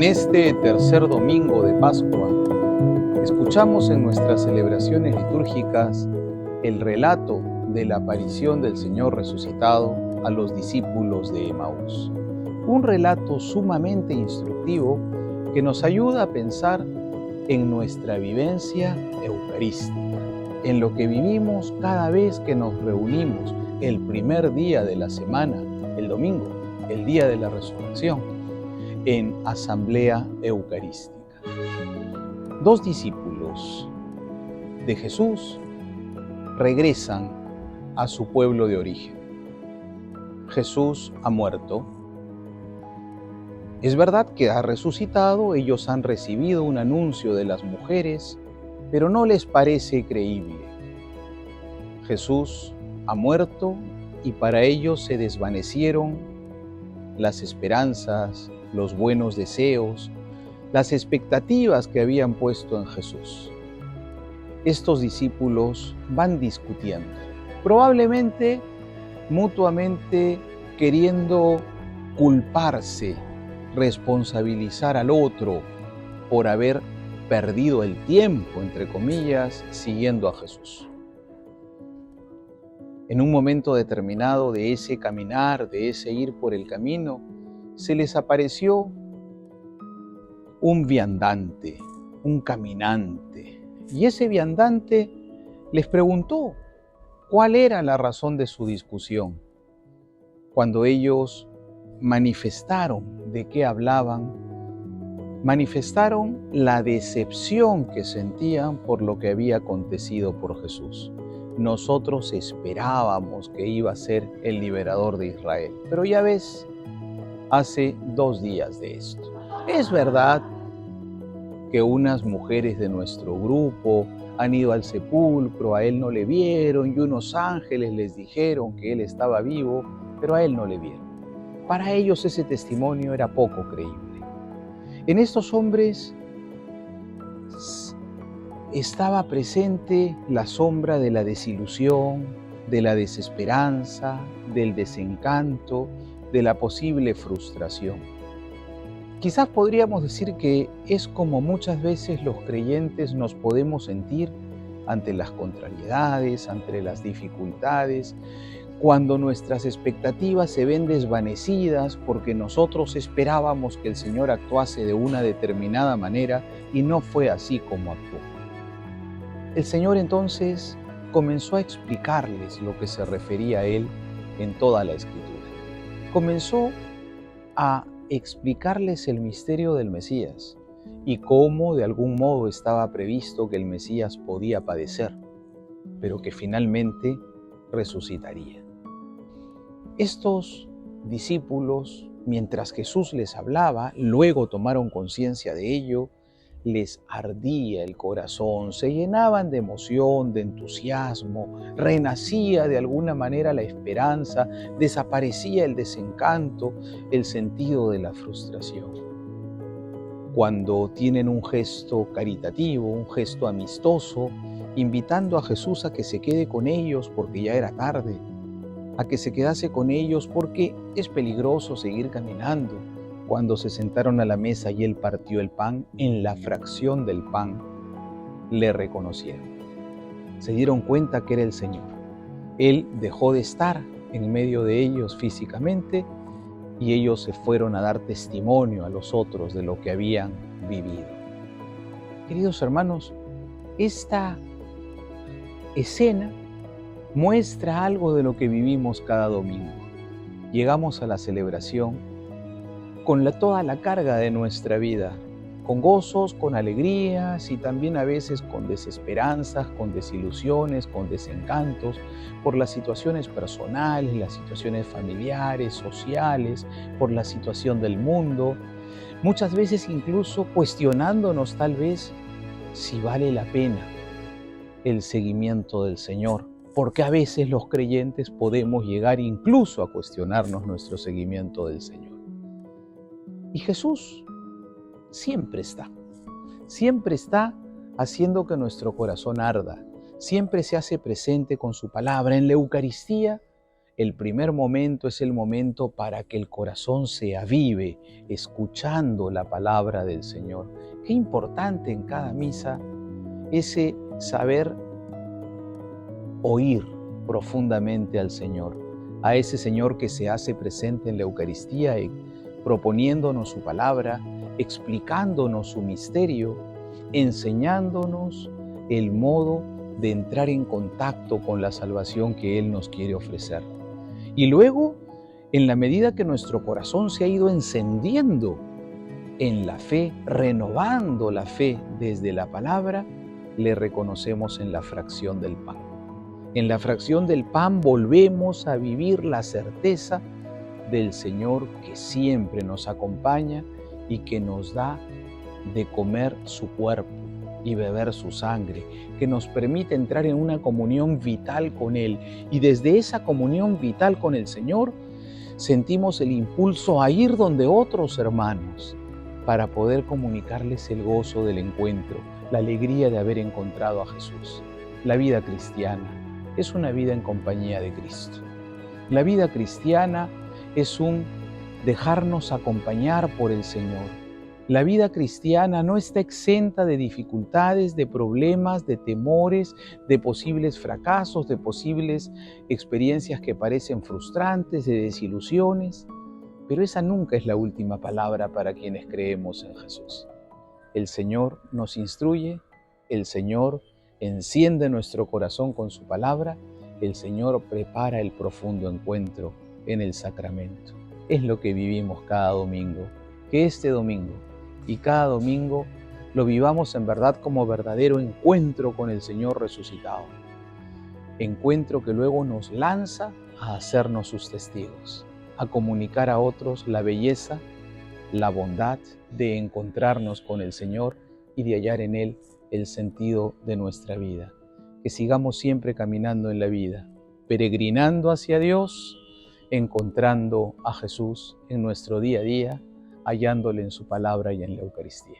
En este tercer domingo de Pascua, escuchamos en nuestras celebraciones litúrgicas el relato de la aparición del Señor resucitado a los discípulos de Emaús. Un relato sumamente instructivo que nos ayuda a pensar en nuestra vivencia eucarística, en lo que vivimos cada vez que nos reunimos el primer día de la semana, el domingo, el día de la resurrección, en asamblea eucarística. Dos discípulos de Jesús regresan a su pueblo de origen. Jesús ha muerto. Es verdad que ha resucitado, ellos han recibido un anuncio de las mujeres, pero no les parece creíble. Jesús ha muerto y para ellos se desvanecieron las esperanzas, los buenos deseos, las expectativas que habían puesto en Jesús. Estos discípulos van discutiendo, probablemente mutuamente queriendo culparse, responsabilizar al otro por haber perdido el tiempo, entre comillas, siguiendo a Jesús. En un momento determinado de ese caminar, de ese ir por el camino, se les apareció un viandante, un caminante. Y ese viandante les preguntó cuál era la razón de su discusión. Cuando ellos manifestaron de qué hablaban, manifestaron la decepción que sentían por lo que había acontecido por Jesús. Nosotros esperábamos que iba a ser el liberador de Israel, pero ya ves, hace 2 días de esto. Es verdad que unas mujeres de nuestro grupo han ido al sepulcro, a él no le vieron, y unos ángeles les dijeron que él estaba vivo, pero a él no le vieron. Para ellos ese testimonio era poco creíble. En estos hombres estaba presente la sombra de la desilusión, de la desesperanza, del desencanto, de la posible frustración. Quizás podríamos decir que es como muchas veces los creyentes nos podemos sentir ante las contrariedades, ante las dificultades, cuando nuestras expectativas se ven desvanecidas porque nosotros esperábamos que el Señor actuase de una determinada manera y no fue así como actuó. El Señor entonces comenzó a explicarles lo que se refería a Él en toda la Escritura. Comenzó a explicarles el misterio del Mesías y cómo de algún modo estaba previsto que el Mesías podía padecer, pero que finalmente resucitaría. Estos discípulos, mientras Jesús les hablaba, luego tomaron conciencia de ello, les ardía el corazón, se llenaban de emoción, de entusiasmo, renacía de alguna manera la esperanza, desaparecía el desencanto, el sentido de la frustración. Cuando tienen un gesto caritativo, un gesto amistoso, invitando a Jesús a que se quede con ellos porque ya era tarde, a que se quedase con ellos porque es peligroso seguir caminando. Cuando se sentaron a la mesa y él partió el pan, en la fracción del pan le reconocieron. Se dieron cuenta que era el Señor. Él dejó de estar en medio de ellos físicamente y ellos se fueron a dar testimonio a los otros de lo que habían vivido. Queridos hermanos, esta escena muestra algo de lo que vivimos cada domingo. Llegamos a la celebración con toda la carga de nuestra vida, con gozos, con alegrías y también a veces con desesperanzas, con desilusiones, con desencantos por las situaciones personales, las situaciones familiares, sociales, por la situación del mundo, muchas veces incluso cuestionándonos tal vez si vale la pena el seguimiento del Señor, porque a veces los creyentes podemos llegar incluso a cuestionarnos nuestro seguimiento del Señor. Y Jesús siempre está haciendo que nuestro corazón arda, siempre se hace presente con su palabra. En la Eucaristía El primer momento es el momento para que el corazón se avive escuchando la palabra del Señor. Qué importante en cada misa ese saber oír profundamente al Señor, a ese Señor que se hace presente en la Eucaristía, proponiéndonos su palabra, explicándonos su misterio, enseñándonos el modo de entrar en contacto con la salvación que Él nos quiere ofrecer. Y luego, en la medida que nuestro corazón se ha ido encendiendo en la fe, renovando la fe desde la palabra, le reconocemos en la fracción del pan. En la fracción del pan volvemos a vivir la certeza del Señor que siempre nos acompaña y que nos da de comer su cuerpo y beber su sangre, que nos permite entrar en una comunión vital con Él. Y desde esa comunión vital con el Señor, sentimos el impulso a ir donde otros hermanos para poder comunicarles el gozo del encuentro, la alegría de haber encontrado a Jesús. La vida cristiana es una vida en compañía de Cristo. La vida cristiana es un dejarnos acompañar por el Señor. La vida cristiana no está exenta de dificultades, de problemas, de temores, de posibles fracasos, de posibles experiencias que parecen frustrantes, de desilusiones, pero esa nunca es la última palabra para quienes creemos en Jesús. El Señor nos instruye, el Señor enciende nuestro corazón con su palabra, el Señor prepara el profundo encuentro en el sacramento. Es lo que vivimos cada domingo. Que este domingo y cada domingo lo vivamos en verdad como verdadero encuentro con el Señor resucitado. Encuentro que luego nos lanza a hacernos sus testigos, a comunicar a otros la belleza, la bondad de encontrarnos con el Señor y de hallar en Él el sentido de nuestra vida. Que sigamos siempre caminando en la vida, peregrinando hacia Dios, encontrando a Jesús en nuestro día a día, hallándole en su palabra y en la Eucaristía.